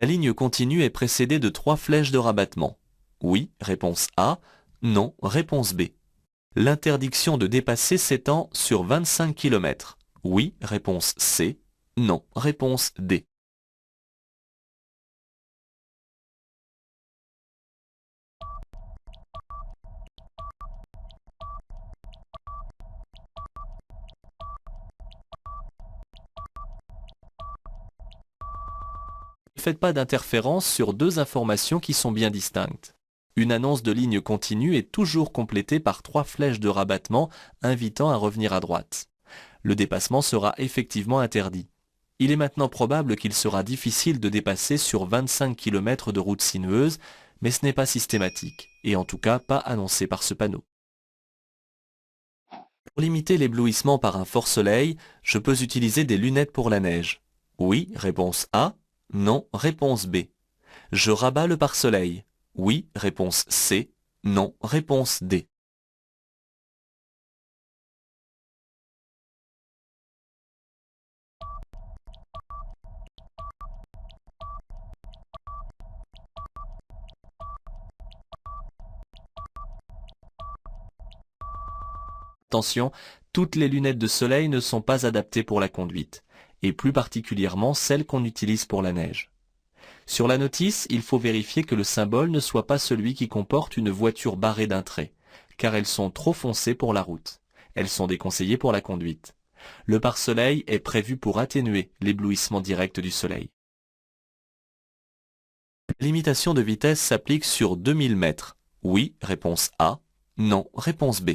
La ligne continue est précédée de 3 flèches de rabattement. Oui, réponse A. Non, réponse B. L'interdiction de dépasser s'étend sur 25 km. Oui, réponse C. Non, réponse D. Ne faites pas d'interférence sur deux informations qui sont bien distinctes. Une annonce de ligne continue est toujours complétée par 3 flèches de rabattement invitant à revenir à droite. Le dépassement sera effectivement interdit. Il est maintenant probable qu'il sera difficile de dépasser sur 25 km de route sinueuse, mais ce n'est pas systématique, et en tout cas pas annoncé par ce panneau. Pour limiter l'éblouissement par un fort soleil, je peux utiliser des lunettes pour la neige. Oui, réponse A. Non, réponse B. Je rabats le pare-soleil. Oui, réponse C. Non, réponse D. Attention, toutes les lunettes de soleil ne sont pas adaptées pour la conduite, et plus particulièrement celles qu'on utilise pour la neige. Sur la notice, il faut vérifier que le symbole ne soit pas celui qui comporte une voiture barrée d'un trait, car elles sont trop foncées pour la route. Elles sont déconseillées pour la conduite. Le pare-soleil est prévu pour atténuer l'éblouissement direct du soleil. La limitation de vitesse s'applique sur 2000 mètres. Oui, réponse A. Non, réponse B.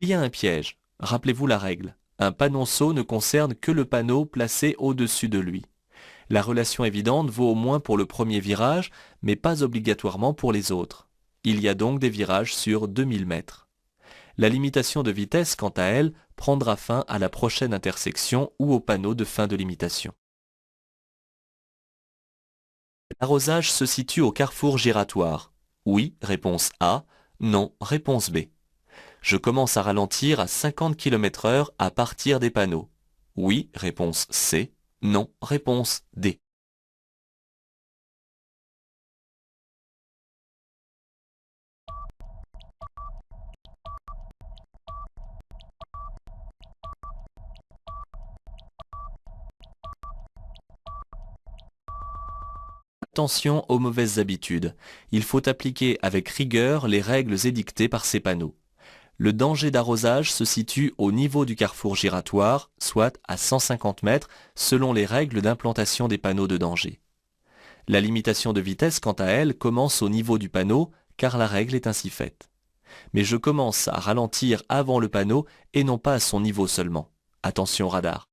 Il y a un piège. Rappelez-vous la règle. Un panonceau ne concerne que le panneau placé au-dessus de lui. La relation évidente vaut au moins pour le premier virage, mais pas obligatoirement pour les autres. Il y a donc des virages sur 2000 mètres. La limitation de vitesse, quant à elle, prendra fin à la prochaine intersection ou au panneau de fin de limitation. L'arrosage se situe au carrefour giratoire. Oui, réponse A. Non, réponse B. Je commence à ralentir à 50 km/h à partir des panneaux. Oui, réponse C. Non, réponse D. Attention aux mauvaises habitudes. Il faut appliquer avec rigueur les règles édictées par ces panneaux. Le danger d'arrosage se situe au niveau du carrefour giratoire, soit à 150 mètres, selon les règles d'implantation des panneaux de danger. La limitation de vitesse, quant à elle, commence au niveau du panneau, car la règle est ainsi faite. Mais je commence à ralentir avant le panneau et non pas à son niveau seulement. Attention radar.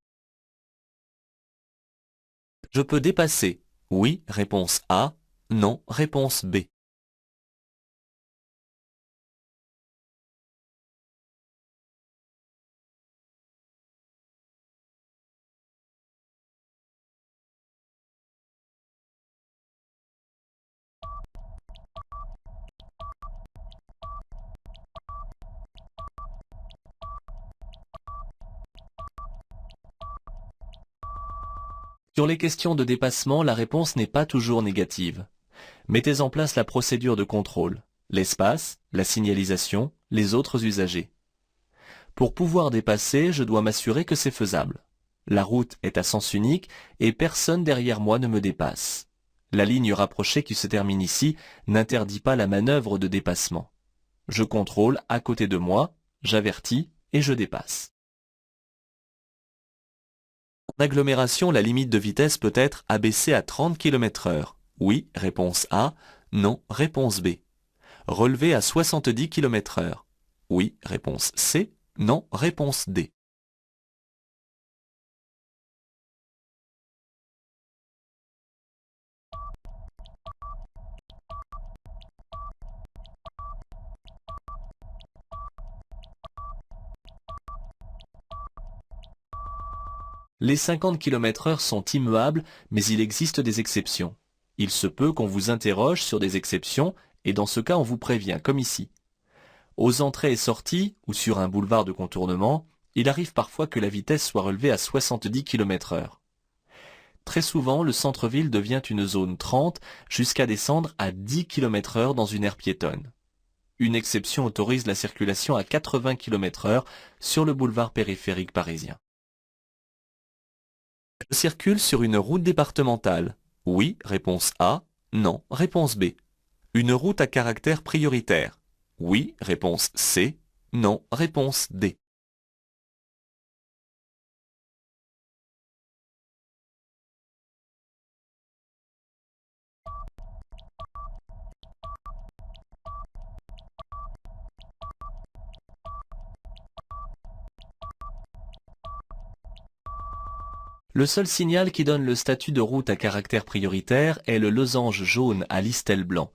Je peux dépasser. Oui, réponse A. Non, réponse B. Sur les questions de dépassement, la réponse n'est pas toujours négative. Mettez en place la procédure de contrôle, l'espace, la signalisation, les autres usagers. Pour pouvoir dépasser, je dois m'assurer que c'est faisable. La route est à sens unique et personne derrière moi ne me dépasse. La ligne rapprochée qui se termine ici n'interdit pas la manœuvre de dépassement. Je contrôle à côté de moi, j'avertis et je dépasse. En agglomération, la limite de vitesse peut être abaissée à 30 km/h. Oui, réponse A. Non, réponse B. Relevée à 70 km/h. Oui, réponse C. Non, réponse D. Les 50 km/h sont immuables, mais il existe des exceptions. Il se peut qu'on vous interroge sur des exceptions, et dans ce cas on vous prévient, comme ici. Aux entrées et sorties, ou sur un boulevard de contournement, il arrive parfois que la vitesse soit relevée à 70 km/h. Très souvent, le centre-ville devient une zone 30 jusqu'à descendre à 10 km/h dans une aire piétonne. Une exception autorise la circulation à 80 km/h sur le boulevard périphérique parisien. Je circule sur une route départementale. Oui, réponse A. Non, réponse B. Une route à caractère prioritaire. Oui, réponse C. Non, réponse D. Le seul signal qui donne le statut de route à caractère prioritaire est le losange jaune à listel blanc.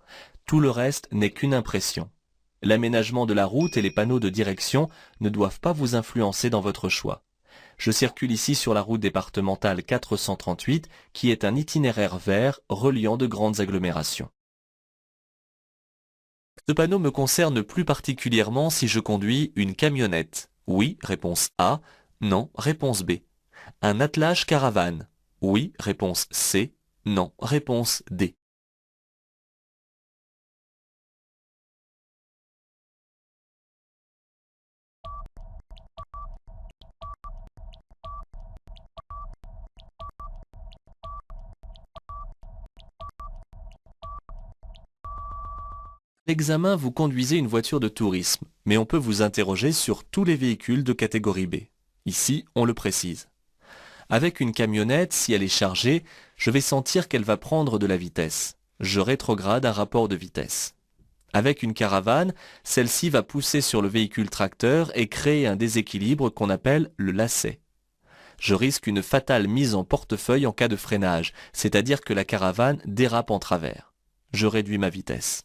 Tout le reste n'est qu'une impression. L'aménagement de la route et les panneaux de direction ne doivent pas vous influencer dans votre choix. Je circule ici sur la route départementale 438, qui est un itinéraire vert reliant de grandes agglomérations. Ce panneau me concerne plus particulièrement si je conduis une camionnette. Oui, réponse A. Non, réponse B. Un attelage caravane. Oui, réponse C. Non, réponse D. L'examen, vous conduisez une voiture de tourisme, mais on peut vous interroger sur tous les véhicules de catégorie B. Ici, on le précise. Avec une camionnette, si elle est chargée, je vais sentir qu'elle va prendre de la vitesse. Je rétrograde un rapport de vitesse. Avec une caravane, celle-ci va pousser sur le véhicule tracteur et créer un déséquilibre qu'on appelle le lacet. Je risque une fatale mise en portefeuille en cas de freinage, c'est-à-dire que la caravane dérape en travers. Je réduis ma vitesse.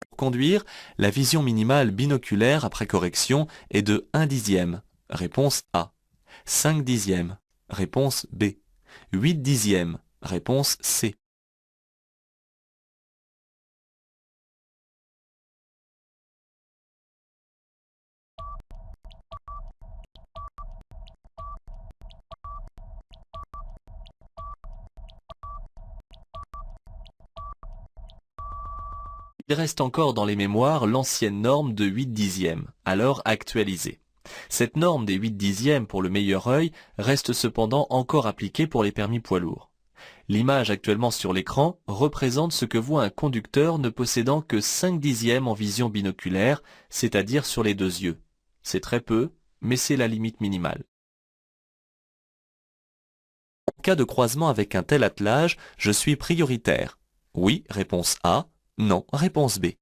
Pour conduire, la vision minimale binoculaire après correction est de 1 dixième. Réponse A. 5 dixièmes. Réponse B. 8 dixièmes. Réponse C. Il reste encore dans les mémoires l'ancienne norme de 8 dixièmes, alors actualisée. Cette norme des 8 dixièmes pour le meilleur œil reste cependant encore appliquée pour les permis poids lourds. L'image actuellement sur l'écran représente ce que voit un conducteur ne possédant que 5 dixièmes en vision binoculaire, c'est-à-dire sur les deux yeux. C'est très peu, mais c'est la limite minimale. En cas de croisement avec un tel attelage, je suis prioritaire. Oui, réponse A. Non, réponse B.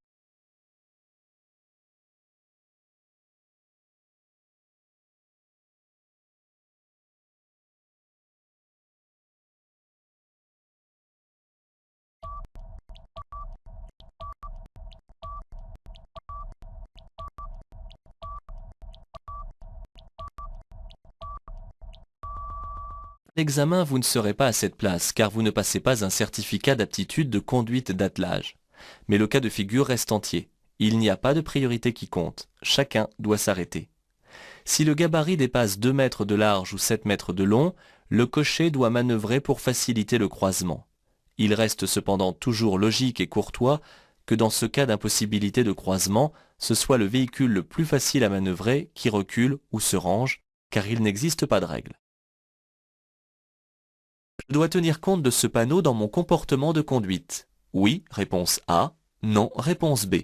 L'examen, vous ne serez pas à cette place, car vous ne passez pas un certificat d'aptitude de conduite d'attelage. Mais le cas de figure reste entier. Il n'y a pas de priorité qui compte. Chacun doit s'arrêter. Si le gabarit dépasse 2 mètres de large ou 7 mètres de long, le cocher doit manœuvrer pour faciliter le croisement. Il reste cependant toujours logique et courtois que dans ce cas d'impossibilité de croisement, ce soit le véhicule le plus facile à manœuvrer qui recule ou se range, car il n'existe pas de règle. Je dois tenir compte de ce panneau dans mon comportement de conduite. Oui, réponse A. Non, réponse B.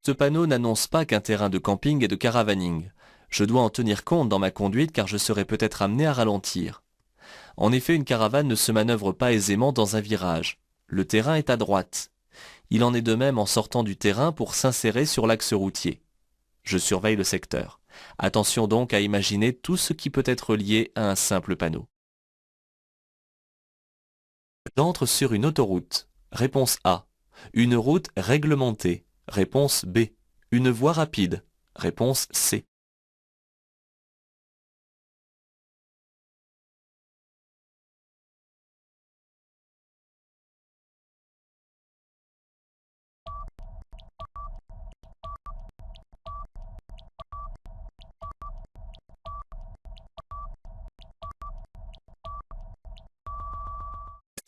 Ce panneau n'annonce pas qu'un terrain de camping et de caravaning. Je dois en tenir compte dans ma conduite car je serai peut-être amené à ralentir. En effet, une caravane ne se manœuvre pas aisément dans un virage. le terrain est à droite. Il en est de même en sortant du terrain pour s'insérer sur l'axe routier. Je surveille le secteur. Attention donc à imaginer tout ce qui peut être lié à un simple panneau. J'entre sur une autoroute. Réponse A. Une route réglementée. Réponse B. Une voie rapide. Réponse C.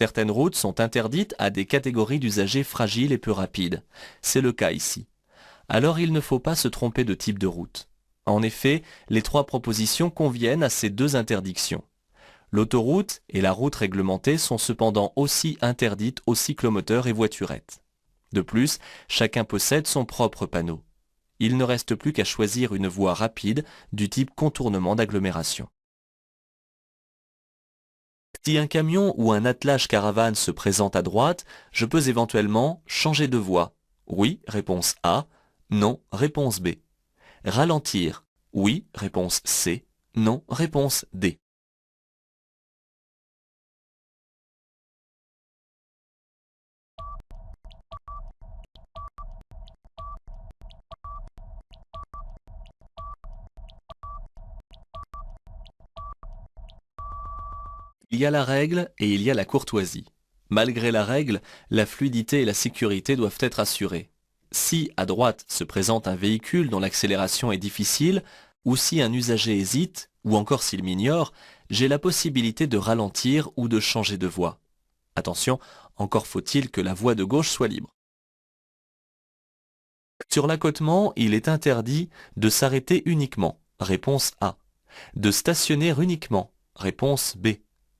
Certaines routes sont interdites à des catégories d'usagers fragiles et peu rapides. C'est le cas ici. Alors il ne faut pas se tromper de type de route. En effet, les trois propositions conviennent à ces deux interdictions. L'autoroute et la route réglementée sont cependant aussi interdites aux cyclomoteurs et voiturettes. De plus, chacun possède son propre panneau. Il ne reste plus qu'à choisir une voie rapide du type contournement d'agglomération. Si un camion ou un attelage caravane se présente à droite, je peux éventuellement changer de voie. Oui, réponse A. Non, réponse B. Ralentir. Oui, réponse C. Non, réponse D. Il y a la règle et il y a la courtoisie. Malgré la règle, la fluidité et la sécurité doivent être assurées. Si à droite se présente un véhicule dont l'accélération est difficile, ou si un usager hésite, ou encore s'il m'ignore, j'ai la possibilité de ralentir ou de changer de voie. Attention, encore faut-il que la voie de gauche soit libre. Sur l'accotement, il est interdit de s'arrêter uniquement. Réponse A. De stationner uniquement. Réponse B.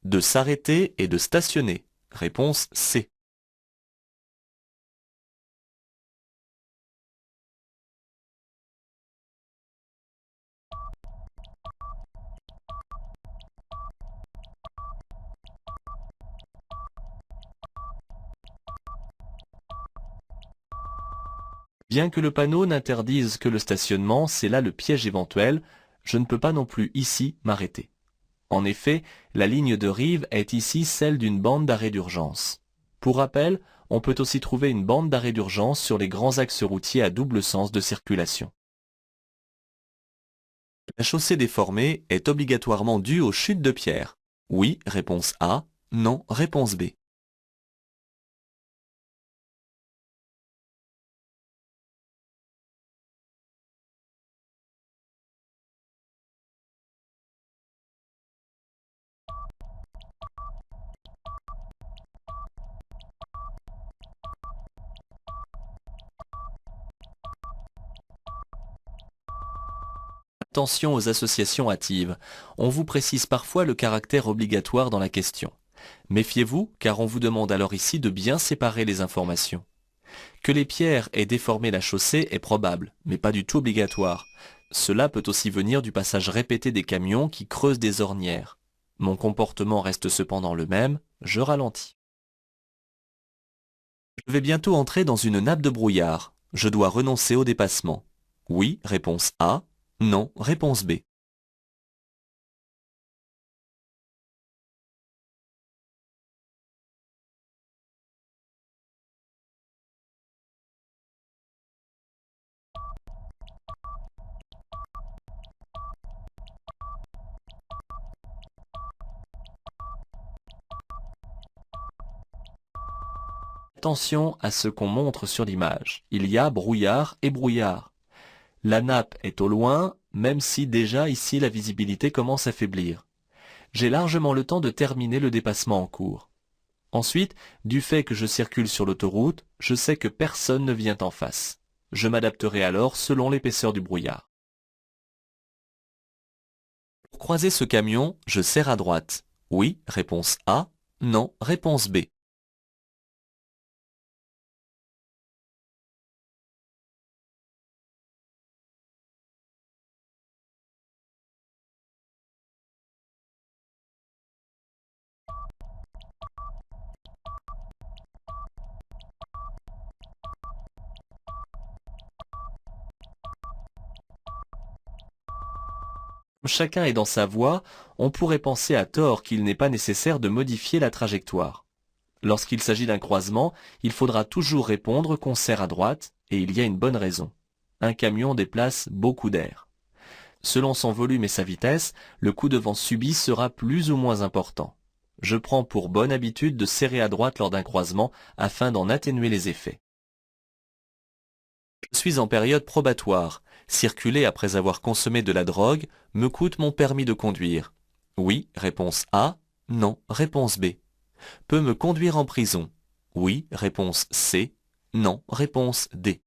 De s'arrêter et de stationner. Réponse C. Bien que le panneau n'interdise que le stationnement, c'est là le piège éventuel. Je ne peux pas non plus ici m'arrêter. En effet, la ligne de rive est ici celle d'une bande d'arrêt d'urgence. Pour rappel, on peut aussi trouver une bande d'arrêt d'urgence sur les grands axes routiers à double sens de circulation. La chaussée déformée est obligatoirement due aux chutes de pierres. Oui, réponse A. Non, réponse B. Attention aux associations hâtives. On vous précise parfois le caractère obligatoire dans la question. Méfiez-vous, car on vous demande alors ici de bien séparer les informations. Que les pierres aient déformé la chaussée est probable, mais pas du tout obligatoire. Cela peut aussi venir du passage répété des camions qui creusent des ornières. Mon comportement reste cependant le même, je ralentis. Je vais bientôt entrer dans une nappe de brouillard. Je dois renoncer au dépassement. Oui, réponse A. Non, réponse B. Attention à ce qu'on montre sur l'image. Il y a brouillard et brouillard. La nappe est au loin, même si déjà ici la visibilité commence à faiblir. J'ai largement le temps de terminer le dépassement en cours. Ensuite, du fait que je circule sur l'autoroute, je sais que personne ne vient en face. Je m'adapterai alors selon l'épaisseur du brouillard. Pour croiser ce camion, je serre à droite. Oui, réponse A. Non, réponse B. Chacun est dans sa voie, on pourrait penser à tort qu'il n'est pas nécessaire de modifier la trajectoire. Lorsqu'il s'agit d'un croisement, il faudra toujours répondre qu'on serre à droite, et il y a une bonne raison. Un camion déplace beaucoup d'air. Selon son volume et sa vitesse, le coup de vent subi sera plus ou moins important. Je prends pour bonne habitude de serrer à droite lors d'un croisement afin d'en atténuer les effets. Je suis en période probatoire. Circuler après avoir consommé de la drogue me coûte mon permis de conduire. Oui, réponse A. Non, réponse B. Peut me conduire en prison. Oui, réponse C. Non, réponse D.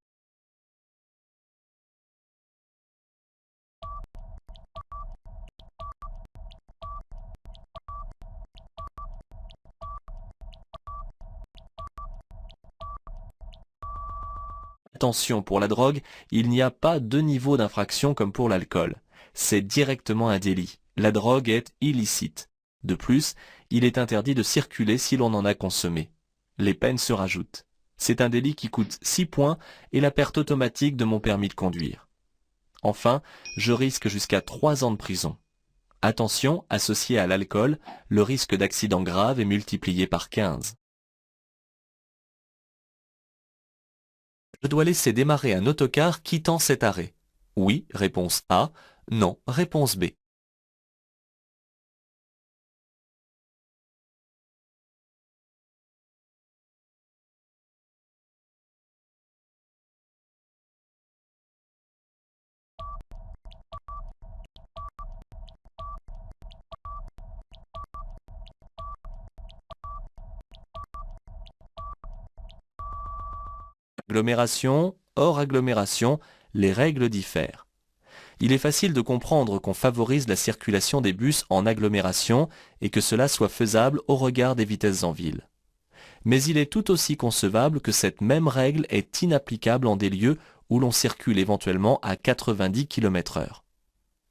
Attention, pour la drogue, il n'y a pas deux niveaux d'infraction comme pour l'alcool. C'est directement un délit. La drogue est illicite. De plus, il est interdit de circuler si l'on en a consommé. Les peines se rajoutent. C'est un délit qui coûte 6 points et la perte automatique de mon permis de conduire. Enfin, je risque jusqu'à 3 ans de prison. Attention, associé à l'alcool, le risque d'accident grave est multiplié par 15. Je dois laisser démarrer un autocar quittant cet arrêt. Oui, réponse A. Non, réponse B. Agglomération, hors agglomération, les règles diffèrent. Il est facile de comprendre qu'on favorise la circulation des bus en agglomération et que cela soit faisable au regard des vitesses en ville. Mais il est tout aussi concevable que cette même règle est inapplicable en des lieux où l'on circule éventuellement à 90 km/h.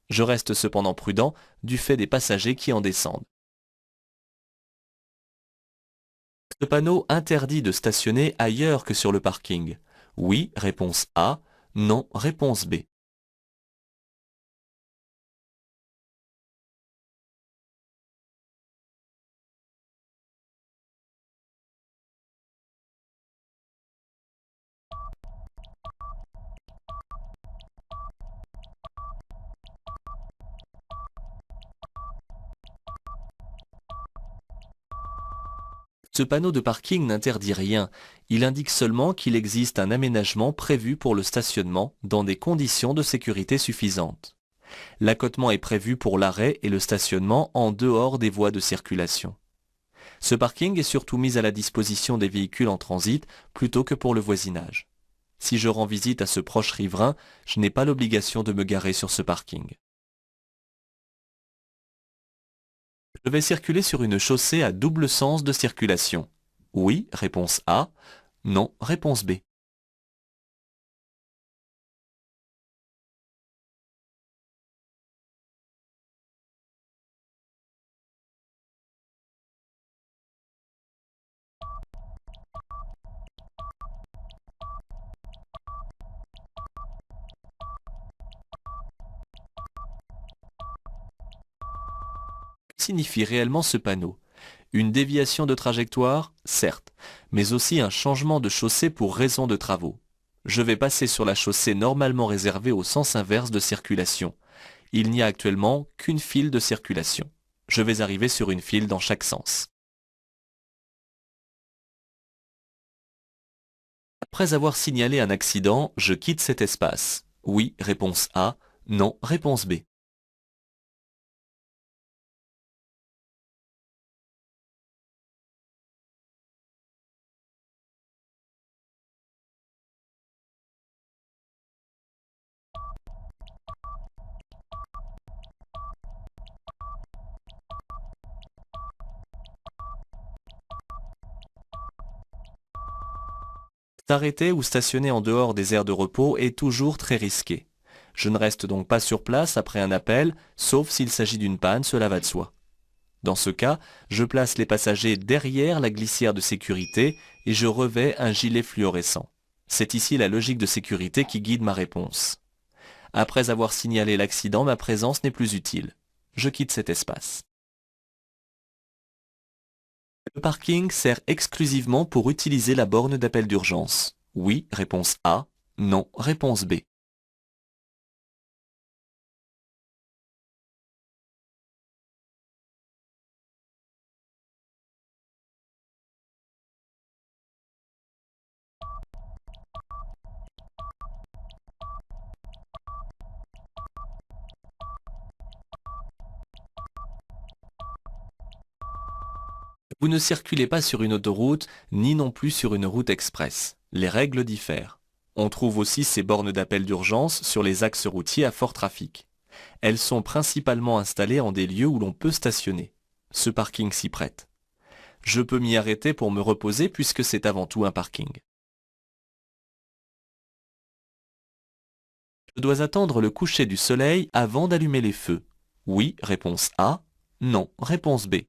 Je reste cependant prudent du fait des passagers qui en descendent. Ce panneau interdit de stationner ailleurs que sur le parking. Oui, réponse A. Non, réponse B. Ce panneau de parking n'interdit rien, il indique seulement qu'il existe un aménagement prévu pour le stationnement dans des conditions de sécurité suffisantes. L'accotement est prévu pour l'arrêt et le stationnement en dehors des voies de circulation. Ce parking est surtout mis à la disposition des véhicules en transit plutôt que pour le voisinage. Si je rends visite à ce proche riverain, je n'ai pas l'obligation de me garer sur ce parking. Je vais circuler sur une chaussée à double sens de circulation. Oui, réponse A. Non, réponse B. Que signifie réellement ce panneau? Une déviation de trajectoire, certes, mais aussi un changement de chaussée pour raison de travaux. Je vais passer sur la chaussée normalement réservée au sens inverse de circulation. Il n'y a actuellement qu'une file de circulation. Je vais arriver sur une file dans chaque sens. Après avoir signalé un accident, je quitte cet espace. Oui, réponse A. Non, réponse B. S'arrêter ou stationner en dehors des aires de repos est toujours très risqué. Je ne reste donc pas sur place après un appel, sauf s'il s'agit d'une panne, cela va de soi. Dans ce cas, je place les passagers derrière la glissière de sécurité et je revais un gilet fluorescent. C'est ici la logique de sécurité qui guide ma réponse. Après avoir signalé l'accident, ma présence n'est plus utile. Je quitte cet espace. Le parking sert exclusivement pour utiliser la borne d'appel d'urgence. Oui, réponse A. Non, réponse B. Vous ne circulez pas sur une autoroute, ni non plus sur une route express. Les règles diffèrent. On trouve aussi ces bornes d'appel d'urgence sur les axes routiers à fort trafic. Elles sont principalement installées en des lieux où l'on peut stationner. Ce parking s'y prête. Je peux m'y arrêter pour me reposer puisque c'est avant tout un parking. Je dois attendre le coucher du soleil avant d'allumer les feux. Oui, réponse A. Non, réponse B.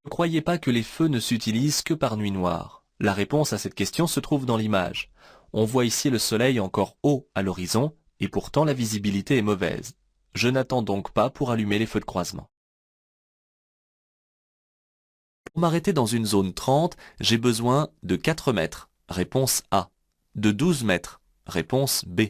Ne croyez pas que les feux ne s'utilisent que par nuit noire. La réponse à cette question se trouve dans l'image. On voit ici le soleil encore haut à l'horizon, et pourtant la visibilité est mauvaise. Je n'attends donc pas pour allumer les feux de croisement. Pour m'arrêter dans une zone 30, j'ai besoin de 4 mètres. Réponse A. De 12 mètres. Réponse B.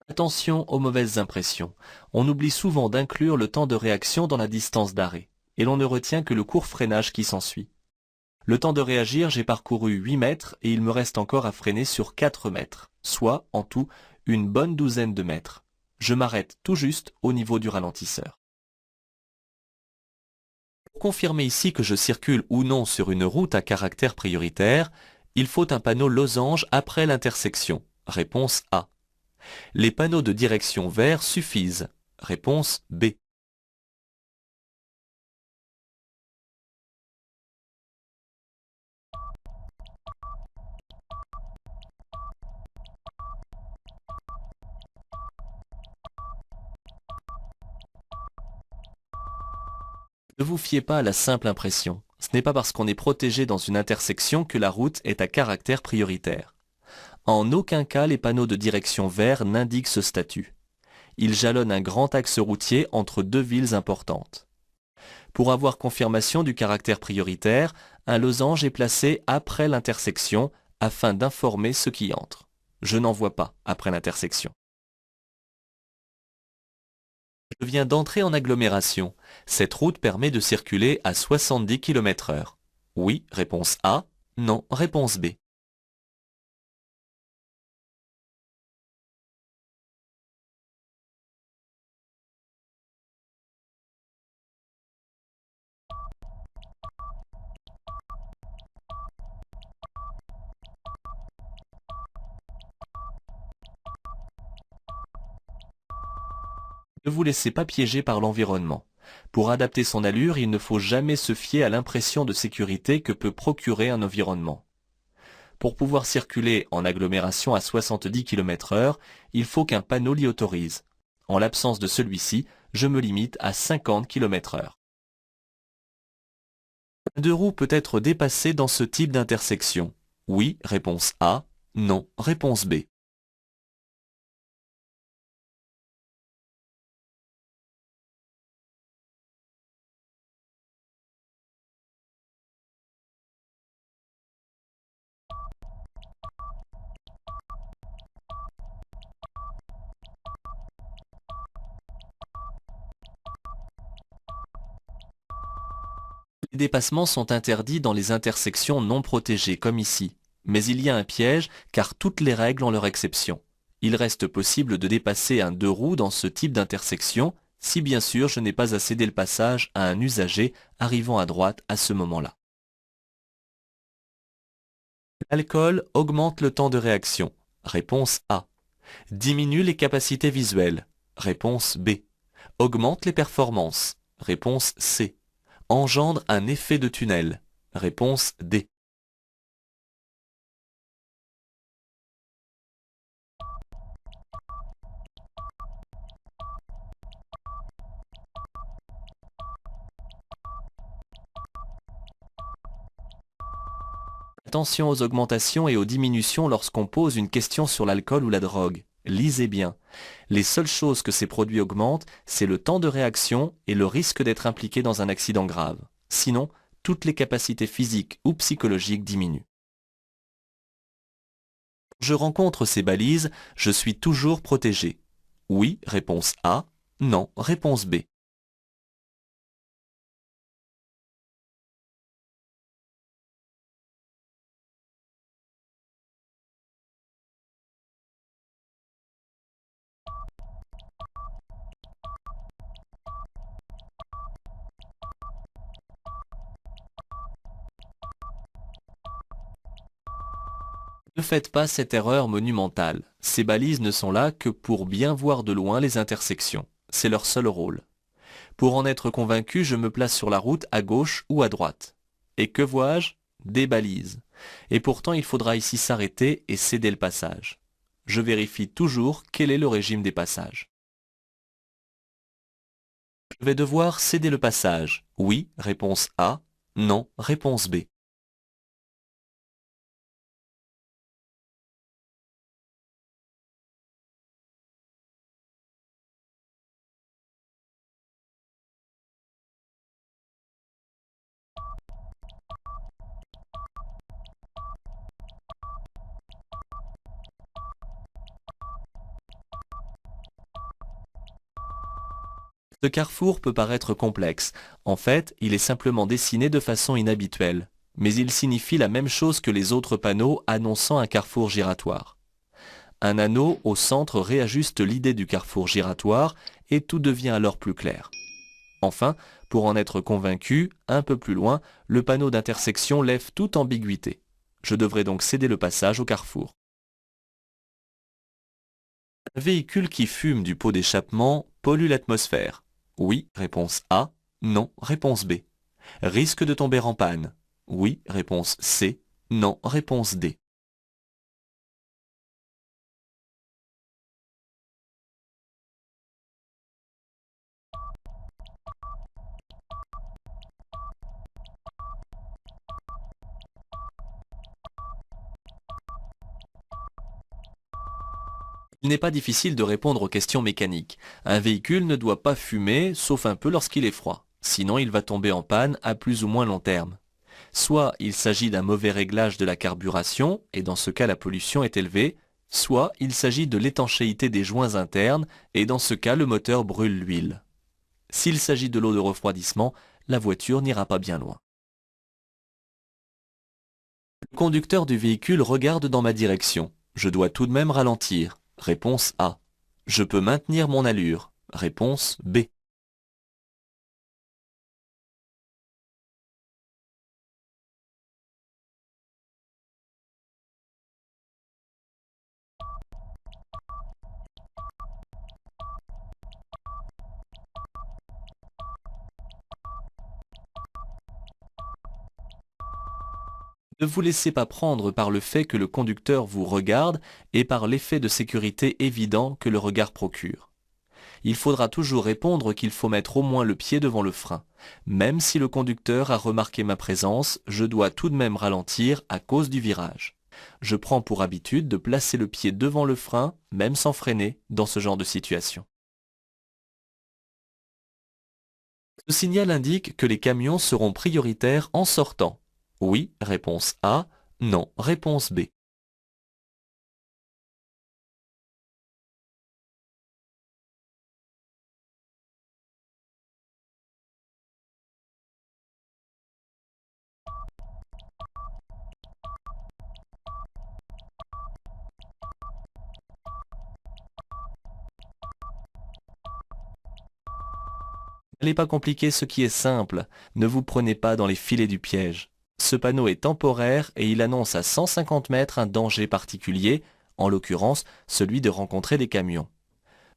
Attention aux mauvaises impressions. On oublie souvent d'inclure le temps de réaction dans la distance d'arrêt, et l'on ne retient que le court freinage qui s'ensuit. Le temps de réagir, j'ai parcouru 8 mètres et il me reste encore à freiner sur 4 mètres, soit en tout une bonne douzaine de mètres. Je m'arrête tout juste au niveau du ralentisseur. Pour confirmer ici que je circule ou non sur une route à caractère prioritaire, il faut un panneau losange après l'intersection. Réponse A. Les panneaux de direction vert suffisent. Réponse B. Ne vous fiez pas à la simple impression. Ce n'est pas parce qu'on est protégé dans une intersection que la route est à caractère prioritaire. En aucun cas les panneaux de direction vert n'indiquent ce statut. Ils jalonnent un grand axe routier entre deux villes importantes. Pour avoir confirmation du caractère prioritaire, un losange est placé après l'intersection afin d'informer ceux qui entrent. Je n'en vois pas après l'intersection. Je viens d'entrer en agglomération. Cette route permet de circuler à 70 km/h. Oui, réponse A. Non, réponse B. Ne vous laissez pas piéger par l'environnement. Pour adapter son allure, il ne faut jamais se fier à l'impression de sécurité que peut procurer un environnement. Pour pouvoir circuler en agglomération à 70 km/h, il faut qu'un panneau l'y autorise. En l'absence de celui-ci, je me limite à 50 km/h. Un deux roues peut être dépassé dans ce type d'intersection. Oui, réponse A. Non, réponse B. Les dépassements sont interdits dans les intersections non protégées, comme ici. Mais il y a un piège, car toutes les règles ont leur exception. Il reste possible de dépasser un deux roues dans ce type d'intersection, si bien sûr je n'ai pas à céder le passage à un usager arrivant à droite à ce moment-là. L'alcool augmente le temps de réaction. Réponse A. Diminue les capacités visuelles. Réponse B. Augmente les performances. Réponse C. Engendre un effet de tunnel. Réponse D. Attention aux augmentations et aux diminutions lorsqu'on pose une question sur l'alcool ou la drogue. Lisez bien. Les seules choses que ces produits augmentent, c'est le temps de réaction et le risque d'être impliqué dans un accident grave. Sinon, toutes les capacités physiques ou psychologiques diminuent. Je rencontre ces balises, je suis toujours protégé. Oui, réponse A. Non, réponse B. Ne faites pas cette erreur monumentale. Ces balises ne sont là que pour bien voir de loin les intersections. C'est leur seul rôle. Pour en être convaincu, je me place sur la route à gauche ou à droite. Et que vois-je? Des balises. Et pourtant, il faudra ici s'arrêter et céder le passage. Je vérifie toujours quel est le régime des passages. Je vais devoir céder le passage. Oui, réponse A. Non, réponse B. Ce carrefour peut paraître complexe. En fait, il est simplement dessiné de façon inhabituelle. Mais il signifie la même chose que les autres panneaux annonçant un carrefour giratoire. Un anneau au centre réajuste l'idée du carrefour giratoire et tout devient alors plus clair. Enfin, pour en être convaincu, un peu plus loin, le panneau d'intersection lève toute ambiguïté. Je devrais donc céder le passage au carrefour. Un véhicule qui fume du pot d'échappement pollue l'atmosphère. Oui, réponse A. Non, réponse B. Risque de tomber en panne. Oui, réponse C. Non, réponse D. Il n'est pas difficile de répondre aux questions mécaniques. Un véhicule ne doit pas fumer, sauf un peu lorsqu'il est froid. Sinon, il va tomber en panne à plus ou moins long terme. Soit il s'agit d'un mauvais réglage de la carburation, et dans ce cas la pollution est élevée, soit il s'agit de l'étanchéité des joints internes, et dans ce cas le moteur brûle l'huile. S'il s'agit de l'eau de refroidissement, la voiture n'ira pas bien loin. Le conducteur du véhicule regarde dans ma direction. Je dois tout de même ralentir. Réponse A. Je peux maintenir mon allure. Réponse B. Ne vous laissez pas prendre par le fait que le conducteur vous regarde et par l'effet de sécurité évident que le regard procure. Il faudra toujours répondre qu'il faut mettre au moins le pied devant le frein. Même si le conducteur a remarqué ma présence, je dois tout de même ralentir à cause du virage. Je prends pour habitude de placer le pied devant le frein, même sans freiner, dans ce genre de situation. Ce signal indique que les camions seront prioritaires en sortant. Oui, réponse A. Non, réponse B. N'allez pas compliquer ce qui est simple, ne vous prenez pas dans les filets du piège. Ce panneau est temporaire et il annonce à 150 mètres un danger particulier, en l'occurrence celui de rencontrer des camions.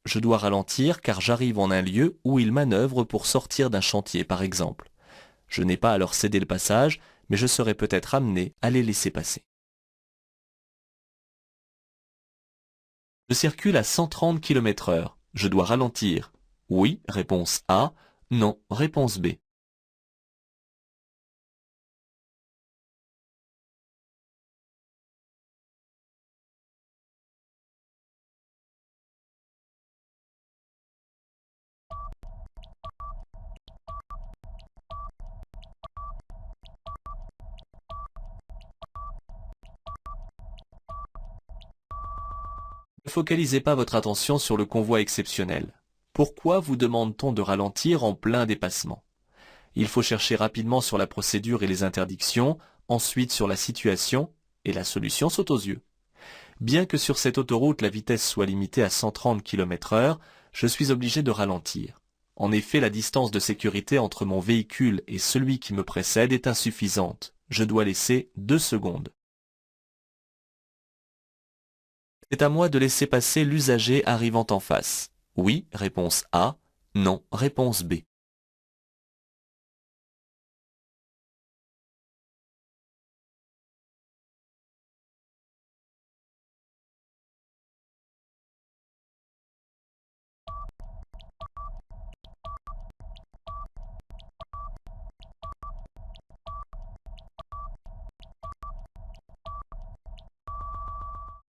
Je dois ralentir car j'arrive en un lieu où ils manœuvrent pour sortir d'un chantier par exemple. Je n'ai pas à leur céder le passage, mais je serai peut-être amené à les laisser passer. Je circule à 130 km/h. Je dois ralentir. Oui, réponse A. Non, réponse B. Ne focalisez pas votre attention sur le convoi exceptionnel. Pourquoi vous demande-t-on de ralentir en plein dépassement? Il faut chercher rapidement sur la procédure et les interdictions, ensuite sur la situation, et la solution saute aux yeux. Bien que sur cette autoroute la vitesse soit limitée à 130 km/h, je suis obligé de ralentir. En effet, la distance de sécurité entre mon véhicule et celui qui me précède est insuffisante. Je dois laisser 2 secondes. C'est à moi de laisser passer l'usager arrivant en face. Oui, réponse A. Non, réponse B.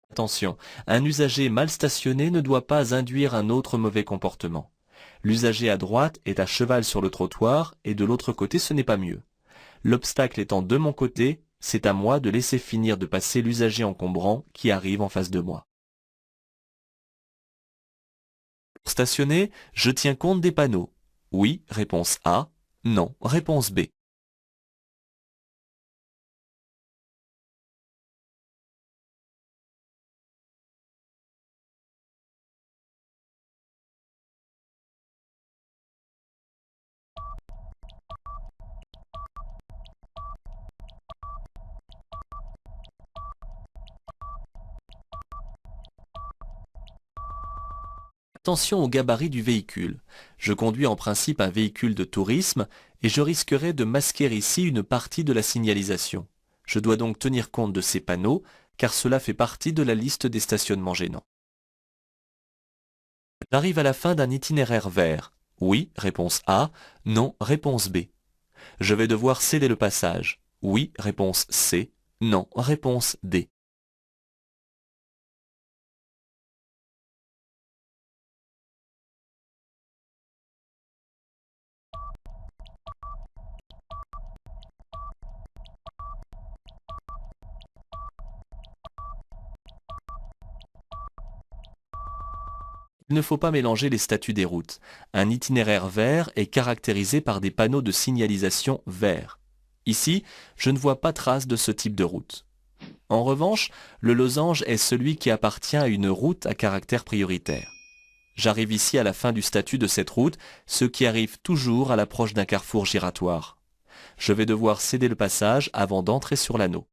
Attention, un usager mal stationné ne doit pas induire un autre mauvais comportement. L'usager à droite est à cheval sur le trottoir et de l'autre côté ce n'est pas mieux. L'obstacle étant de mon côté, c'est à moi de laisser finir de passer l'usager encombrant qui arrive en face de moi. Pour stationner, je tiens compte des panneaux. Oui, réponse A. Non, réponse B. Attention au gabarit du véhicule. Je conduis en principe un véhicule de tourisme et je risquerais de masquer ici une partie de la signalisation. Je dois donc tenir compte de ces panneaux car cela fait partie de la liste des stationnements gênants. J'arrive à la fin d'un itinéraire vert. Oui, réponse A. Non, réponse B. Je vais devoir céder le passage. Oui, réponse C. Non, réponse D. Il ne faut pas mélanger les statuts des routes. Un itinéraire vert est caractérisé par des panneaux de signalisation verts. Ici, je ne vois pas trace de ce type de route. En revanche, le losange est celui qui appartient à une route à caractère prioritaire. J'arrive ici à la fin du statut de cette route, ce qui arrive toujours à l'approche d'un carrefour giratoire. Je vais devoir céder le passage avant d'entrer sur l'anneau.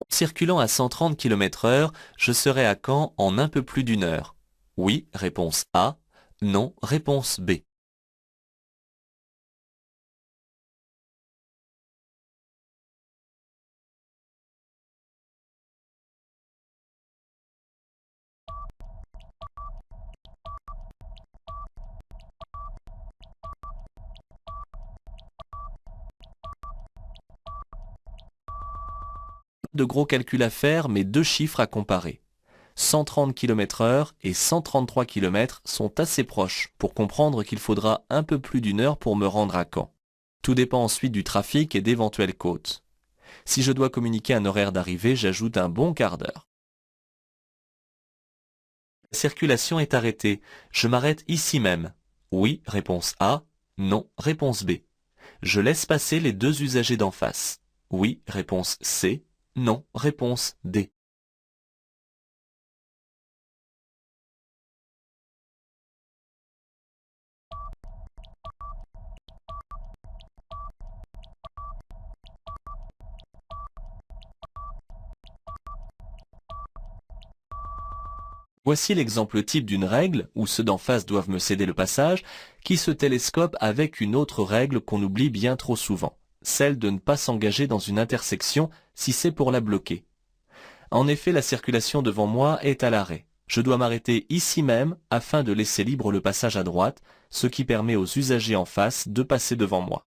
Circulant à 130 km/h, je serai à Caen en un peu plus d'une heure. Oui, réponse A. Non, réponse B. De gros calculs à faire, mais deux chiffres à comparer. 130 km/h et 133 km sont assez proches pour comprendre qu'il faudra un peu plus d'une heure pour me rendre à Caen. Tout dépend ensuite du trafic et d'éventuelles côtes. Si je dois communiquer un horaire d'arrivée, j'ajoute un bon quart d'heure. La circulation est arrêtée. Je m'arrête ici même. Oui, réponse A. Non, réponse B. Je laisse passer les deux usagers d'en face. Oui, réponse C. Non, réponse D. Voici l'exemple type d'une règle, où ceux d'en face doivent me céder le passage, qui se télescope avec une autre règle qu'on oublie bien trop souvent, celle de ne pas s'engager dans une intersection si c'est pour la bloquer. En effet, la circulation devant moi est à l'arrêt. Je dois m'arrêter ici même afin de laisser libre le passage à droite, ce qui permet aux usagers en face de passer devant moi.